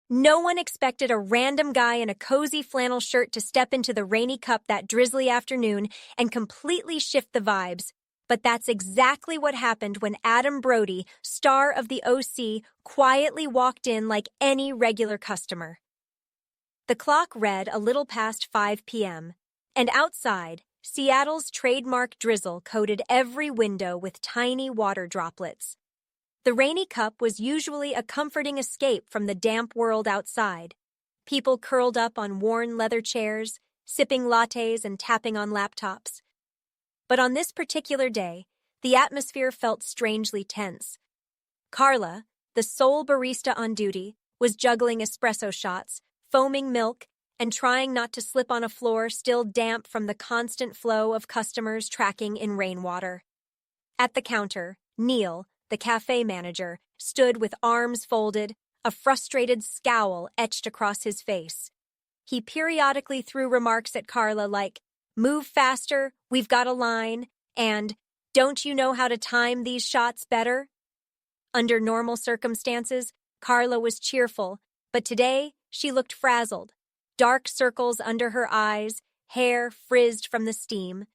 No one expected a random guy in a cozy flannel shirt to step into the rainy cup that drizzly afternoon and completely shift the vibes. But that's exactly what happened when Adam Brody, star of the OC, quietly walked in like any regular customer. The clock read a little past 5 p.m., and outside, Seattle's trademark drizzle coated every window with tiny water droplets. The rainy cup was usually a comforting escape from the damp world outside. People curled up on worn leather chairs, sipping lattes and tapping on laptops. But on this particular day, the atmosphere felt strangely tense. Carla, the sole barista on duty, was juggling espresso shots, foaming milk, and trying not to slip on a floor still damp from the constant flow of customers tracking in rainwater. At the counter, Neil, the cafe manager, stood with arms folded, a frustrated scowl etched across his face. He periodically threw remarks at Carla like, "Move faster, we've got a line," and "Don't you know how to time these shots better?" Under normal circumstances, Carla was cheerful, but today she looked frazzled. Dark circles under her eyes, hair frizzed from the steam.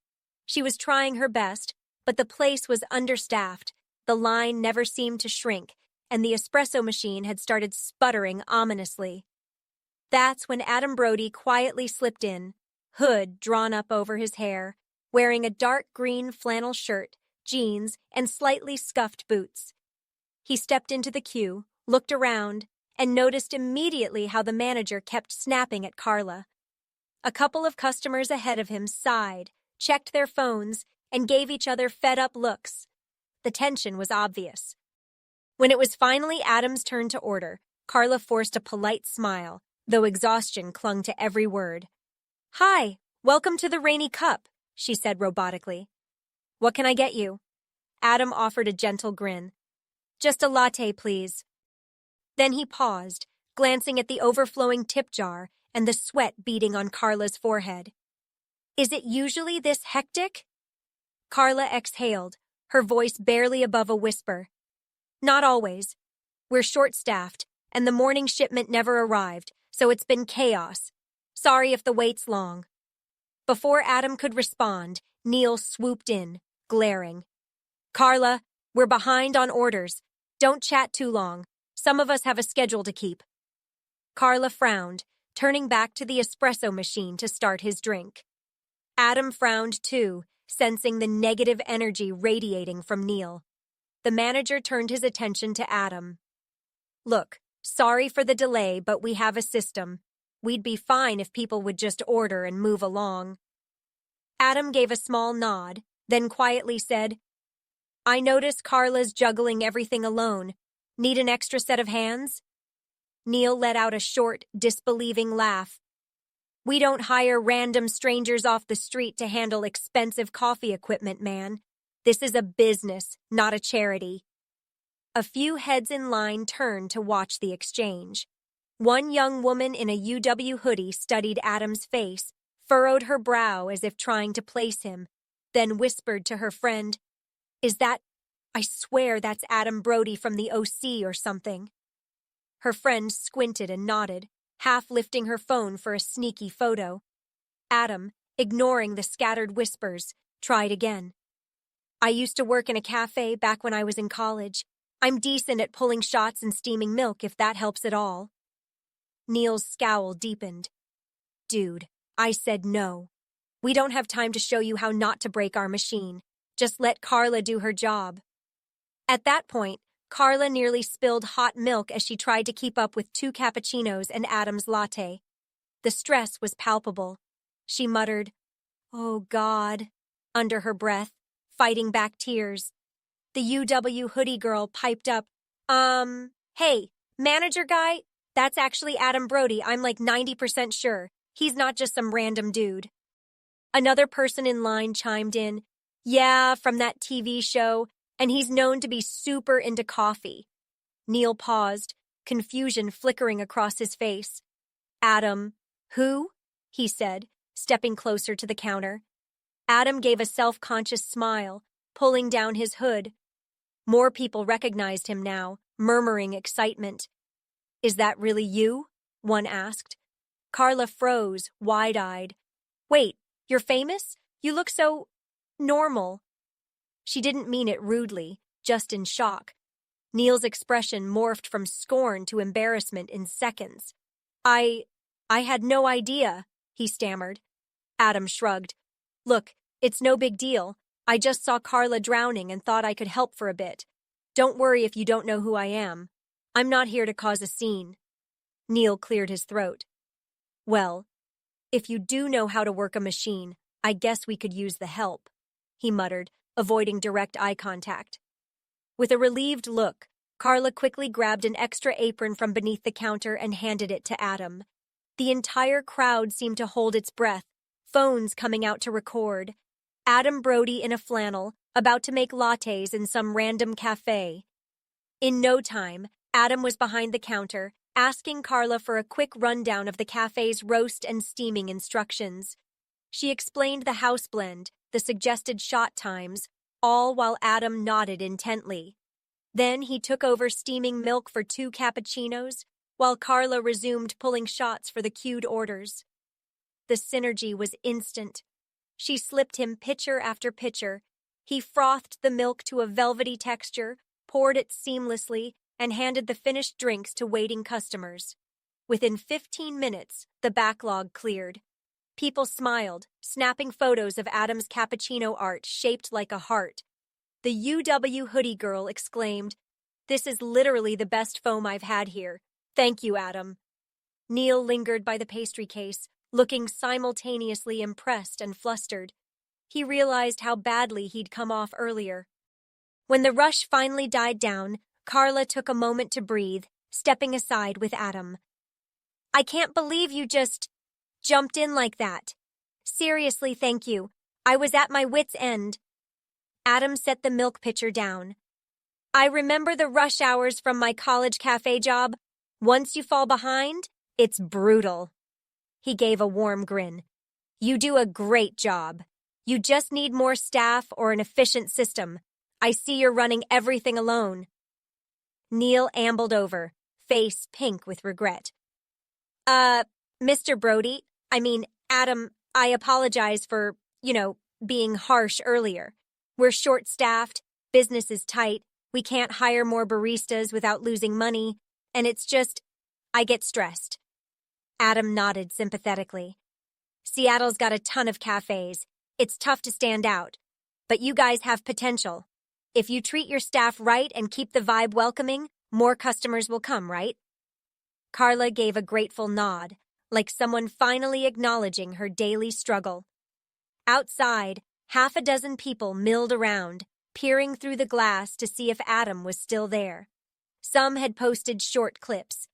She was trying her best, but the place was understaffed. The line never seemed to shrink, and the espresso machine had started sputtering ominously. That's when Adam Brody quietly slipped in, hood drawn up over his hair, wearing a dark green flannel shirt, jeans, and slightly scuffed boots. He stepped into the queue, looked around, and noticed immediately how the manager kept snapping at Carla. A couple of customers ahead of him sighed, checked their phones, and gave each other fed-up looks. The tension was obvious. When it was finally Adam's turn to order, Carla forced a polite smile, though exhaustion clung to every word. "Hi, welcome to the Rainy Cup," she said robotically. "What can I get you?" Adam offered a gentle grin. "Just a latte, please." Then he paused, glancing at the overflowing tip jar and the sweat beading on Carla's forehead. "Is it usually this hectic?" Carla exhaled, her voice barely above a whisper. "Not always. We're short-staffed, and the morning shipment never arrived, so it's been chaos. Sorry if the wait's long." Before Adam could respond, Neil swooped in, glaring. "Carla, we're behind on orders. Don't chat too long. Some of us have a schedule to keep." Carla frowned, turning back to the espresso machine to start his drink. Adam frowned too, sensing the negative energy radiating from Neil. The manager turned his attention to Adam. "Look, sorry for the delay, but we have a system. We'd be fine if people would just order and move along." Adam gave a small nod, then quietly said, "I notice Carla's juggling everything alone. Need an extra set of hands?" Neil let out a short, disbelieving laugh. "We don't hire random strangers off the street to handle expensive coffee equipment, man. This is a business, not a charity." A few heads in line turned to watch the exchange. One young woman in a UW hoodie studied Adam's face, furrowed her brow as if trying to place him, then whispered to her friend, I swear that's Adam Brody from the OC or something." Her friend squinted and nodded, half lifting her phone for a sneaky photo. Adam, ignoring the scattered whispers, tried again. "I used to work in a cafe back when I was in college. I'm decent at pulling shots and steaming milk if that helps at all." Neil's scowl deepened. "Dude, I said no. We don't have time to show you how not to break our machine. Just let Carla do her job." At that point, Carla nearly spilled hot milk as she tried to keep up with 2 cappuccinos and Adam's latte. The stress was palpable. She muttered, "Oh, God," under her breath, fighting back tears. The UW hoodie girl piped up, Hey, manager guy, that's actually Adam Brody, I'm like 90% sure. He's not just some random dude." Another person in line chimed in, "Yeah, from that TV show, and he's known to be super into coffee." Neil paused, confusion flickering across his face. "Adam, who?" he said, stepping closer to the counter. Adam gave a self-conscious smile, pulling down his hood. More people recognized him now, murmuring excitement. "Is that really you?" one asked. Carla froze, wide-eyed. "Wait, you're famous? You look so normal." She didn't mean it rudely, just in shock. Neil's expression morphed from scorn to embarrassment in seconds. I had no idea," he stammered. Adam shrugged. "Look, it's no big deal. I just saw Carla drowning and thought I could help for a bit. Don't worry if you don't know who I am. I'm not here to cause a scene." Neil cleared his throat. "Well, if you do know how to work a machine, I guess we could use the help," he muttered, avoiding direct eye contact. With a relieved look, Carla quickly grabbed an extra apron from beneath the counter and handed it to Adam. The entire crowd seemed to hold its breath, phones coming out to record. Adam Brody in a flannel, about to make lattes in some random cafe. In no time, Adam was behind the counter, asking Carla for a quick rundown of the cafe's roast and steaming instructions. She explained the house blend, the suggested shot times, all while Adam nodded intently. Then he took over steaming milk for 2 cappuccinos, while Carla resumed pulling shots for the queued orders. The synergy was instant. She slipped him pitcher after pitcher. He frothed the milk to a velvety texture, poured it seamlessly, and handed the finished drinks to waiting customers. Within 15 minutes, the backlog cleared. People smiled, snapping photos of Adam's cappuccino art shaped like a heart. The UW hoodie girl exclaimed, "This is literally the best foam I've had here. Thank you, Adam." Neil lingered by the pastry case, looking simultaneously impressed and flustered. He realized how badly he'd come off earlier. When the rush finally died down, Carla took a moment to breathe, stepping aside with Adam. "I can't believe you just jumped in like that. Seriously, thank you. I was at my wit's end." Adam set the milk pitcher down. "I remember the rush hours from my college cafe job. Once you fall behind, it's brutal." He gave a warm grin. "You do a great job. You just need more staff or an efficient system. I see you're running everything alone." Neil ambled over, face pink with regret. Mr. Brody, Adam, I apologize for, being harsh earlier. We're short-staffed, business is tight, we can't hire more baristas without losing money, and it's just, I get stressed." Adam nodded sympathetically. "Seattle's got a ton of cafes. It's tough to stand out. But you guys have potential. If you treat your staff right and keep the vibe welcoming, more customers will come, right?" Carla gave a grateful nod, like someone finally acknowledging her daily struggle. Outside, half a dozen people milled around, peering through the glass to see if Adam was still there. Some had posted short clips.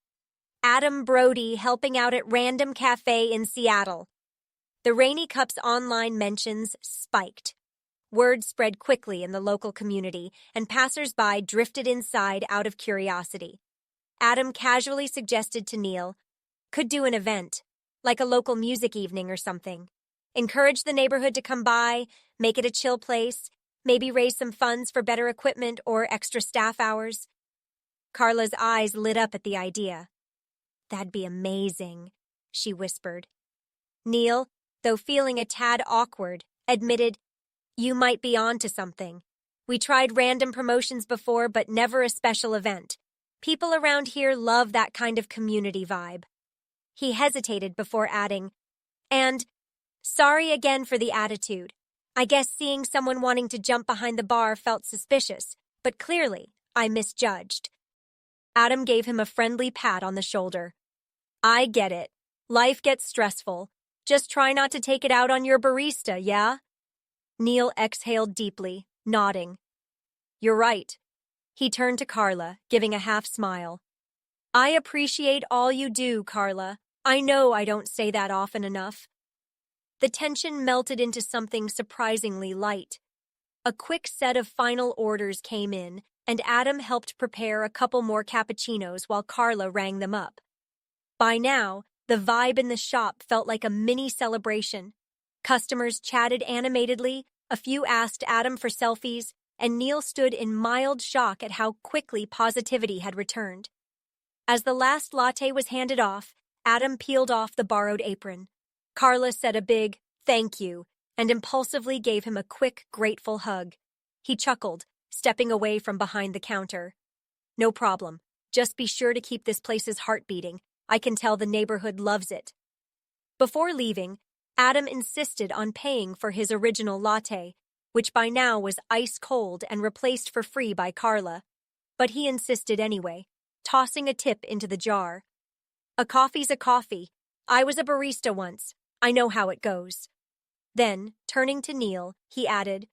"Adam Brody helping out at random cafe in Seattle." The Rainy Cup's online mentions spiked. Word spread quickly in the local community, and passers-by drifted inside out of curiosity. Adam casually suggested to Neil, "Could do an event, like a local music evening or something. Encourage the neighborhood to come by, make it a chill place, maybe raise some funds for better equipment or extra staff hours." Carla's eyes lit up at the idea. "That'd be amazing," she whispered. Neil, though feeling a tad awkward, admitted, "You might be on to something. We tried random promotions before, but never a special event. People around here love that kind of community vibe." He hesitated before adding, "And sorry again for the attitude. I guess seeing someone wanting to jump behind the bar felt suspicious, but clearly I misjudged." Adam gave him a friendly pat on the shoulder. "I get it. Life gets stressful. Just try not to take it out on your barista, yeah?" Neil exhaled deeply, nodding. "You're right." He turned to Carla, giving a half smile. "I appreciate all you do, Carla. I know I don't say that often enough." The tension melted into something surprisingly light. A quick set of final orders came in, and Adam helped prepare a couple more cappuccinos while Carla rang them up. By now, the vibe in the shop felt like a mini celebration. Customers chatted animatedly, a few asked Adam for selfies, and Neil stood in mild shock at how quickly positivity had returned. As the last latte was handed off, Adam peeled off the borrowed apron. Carla said a big, "Thank you," and impulsively gave him a quick, grateful hug. He chuckled, stepping away from behind the counter. "No problem. Just be sure to keep this place's heart beating. I can tell the neighborhood loves it." Before leaving, Adam insisted on paying for his original latte, which by now was ice cold and replaced for free by Carla. But he insisted anyway, tossing a tip into the jar. "A coffee's a coffee. I was a barista once. I know how it goes." Then, turning to Neil, he added,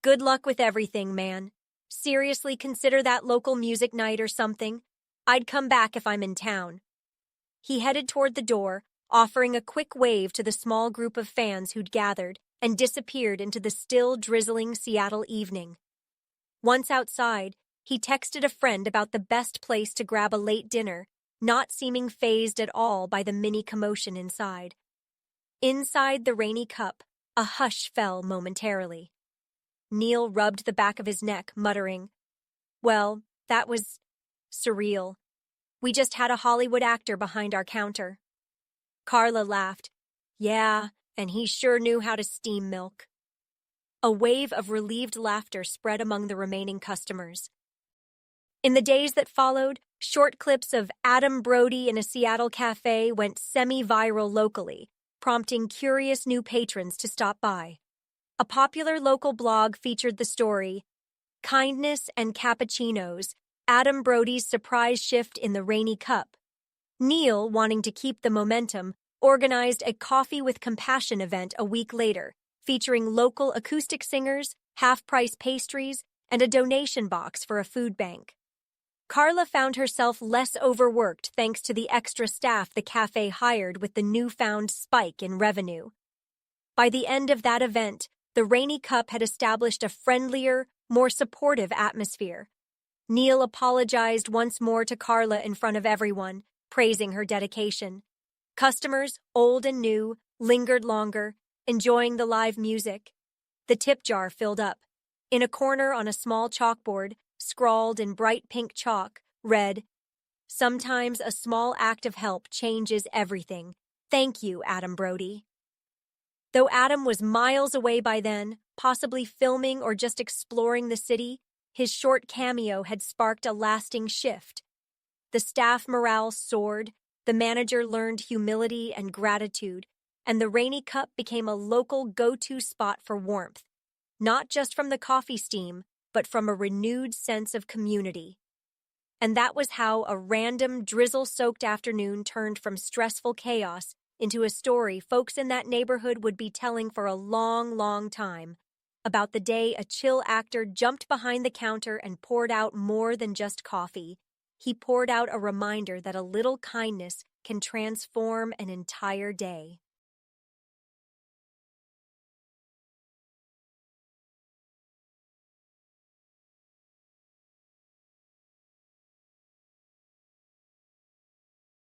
"Good luck with everything, man. Seriously consider that local music night or something. I'd come back if I'm in town." He headed toward the door, offering a quick wave to the small group of fans who'd gathered, and disappeared into the still drizzling Seattle evening. Once outside, he texted a friend about the best place to grab a late dinner, not seeming fazed at all by the mini commotion inside. Inside the rainy cup, a hush fell momentarily. Neil rubbed the back of his neck, muttering, "Well, that was surreal. We just had a Hollywood actor behind our counter." Carla laughed. "Yeah, and he sure knew how to steam milk." A wave of relieved laughter spread among the remaining customers. In the days that followed, short clips of Adam Brody in a Seattle cafe went semi-viral locally, prompting curious new patrons to stop by. A popular local blog featured the story, "Kindness and Cappuccinos, Adam Brody's Surprise Shift in the Rainy Cup." Neil, wanting to keep the momentum, organized a Coffee with Compassion event a week later, featuring local acoustic singers, half-price pastries, and a donation box for a food bank. Carla found herself less overworked thanks to the extra staff the cafe hired with the newfound spike in revenue. By the end of that event, the Rainy Cup had established a friendlier, more supportive atmosphere. Neil apologized once more to Carla in front of everyone, praising her dedication. Customers, old and new, lingered longer, enjoying the live music. The tip jar filled up. In a corner on a small chalkboard, scrawled in bright pink chalk, read, "Sometimes a small act of help changes everything. Thank you, Adam Brody." Though Adam was miles away by then, possibly filming or just exploring the city, his short cameo had sparked a lasting shift. The staff morale soared, the manager learned humility and gratitude, and the Rainy Cup became a local go-to spot for warmth, not just from the coffee steam, but from a renewed sense of community. And that was how a random, drizzle-soaked afternoon turned from stressful chaos into a story folks in that neighborhood would be telling for a long, long time, about the day a chill actor jumped behind the counter and poured out more than just coffee. He poured out a reminder that a little kindness can transform an entire day.